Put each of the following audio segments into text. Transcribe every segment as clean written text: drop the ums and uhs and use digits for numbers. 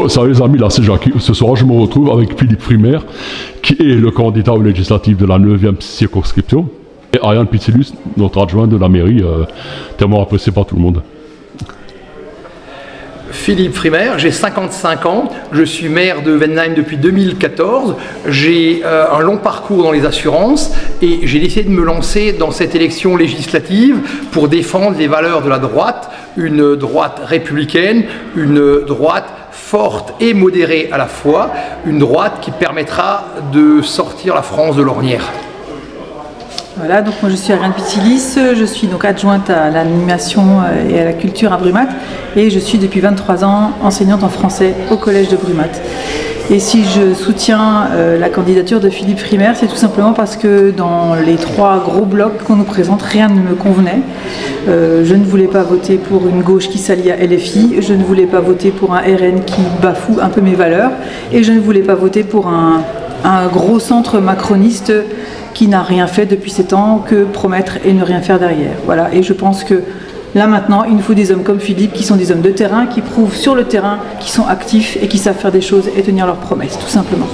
Ça les amis, là c'est Jacques. Ce soir je me retrouve avec Philippe Frimer, qui est le candidat aux législatives de la 9e circonscription, et Ariane Pitsilus, notre adjoint de la mairie, tellement apprécié par tout le monde. Philippe Frimer, j'ai 55 ans, je suis maire de Venheim depuis 2014, j'ai un long parcours dans les assurances et j'ai décidé de me lancer dans cette élection législative pour défendre les valeurs de la droite, une droite républicaine, une droite forte et modérée à la fois, une droite qui permettra de sortir la France de l'ornière. Voilà, donc moi je suis Ariane Pitsilus, je suis donc adjointe à l'animation et à la culture à Brumath et je suis depuis 23 ans enseignante en français au collège de Brumath. Et si je soutiens la candidature de Philippe Frimer, c'est tout simplement parce que dans les 3 gros blocs qu'on nous présente, rien ne me convenait. Je ne voulais pas voter pour une gauche qui s'allie à LFI, je ne voulais pas voter pour un RN qui bafoue un peu mes valeurs et je ne voulais pas voter pour un gros centre macroniste qui n'a rien fait depuis 7 ans que promettre et ne rien faire derrière. Voilà, et je pense que là maintenant, il nous faut des hommes comme Philippe, qui sont des hommes de terrain, qui prouvent sur le terrain, qui sont actifs et qui savent faire des choses et tenir leurs promesses, tout simplement.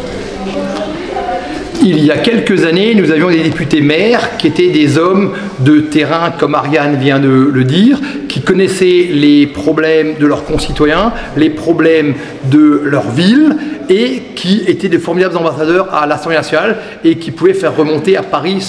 Il y a quelques années, nous avions des députés maires qui étaient des hommes de terrain, comme Ariane vient de le dire, qui connaissaient les problèmes de leurs concitoyens, les problèmes de leur ville, et qui étaient de formidables ambassadeurs à l'Assemblée nationale et qui pouvaient faire remonter à Paris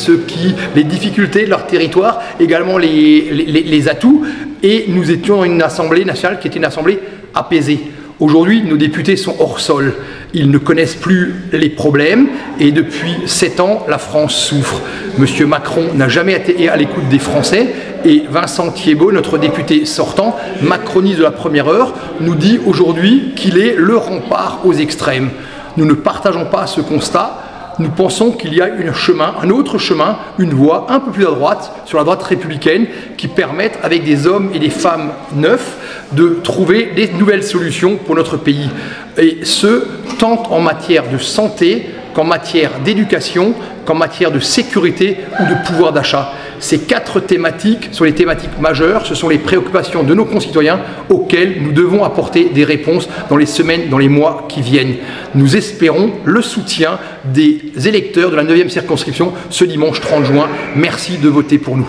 les difficultés de leur territoire, également les atouts. Et nous étions dans une Assemblée nationale qui était une Assemblée apaisée. Aujourd'hui, nos députés sont hors sol. Ils ne connaissent plus les problèmes et depuis 7 ans, la France souffre. Monsieur Macron n'a jamais été à l'écoute des Français et Vincent Thiébaut, notre député sortant, macroniste de la première heure, nous dit aujourd'hui qu'il est le rempart aux extrêmes. Nous ne partageons pas ce constat. Nous pensons qu'il y a un autre chemin, une voie un peu plus à droite, sur la droite républicaine, qui permettent, avec des hommes et des femmes neufs, de trouver des nouvelles solutions pour notre pays. Et ce, tant en matière de santé qu'en matière d'éducation, qu'en matière de sécurité ou de pouvoir d'achat. Ces 4 thématiques sont les thématiques majeures, ce sont les préoccupations de nos concitoyens auxquelles nous devons apporter des réponses dans les semaines, dans les mois qui viennent. Nous espérons le soutien des électeurs de la 9e circonscription ce dimanche 30 juin. Merci de voter pour nous.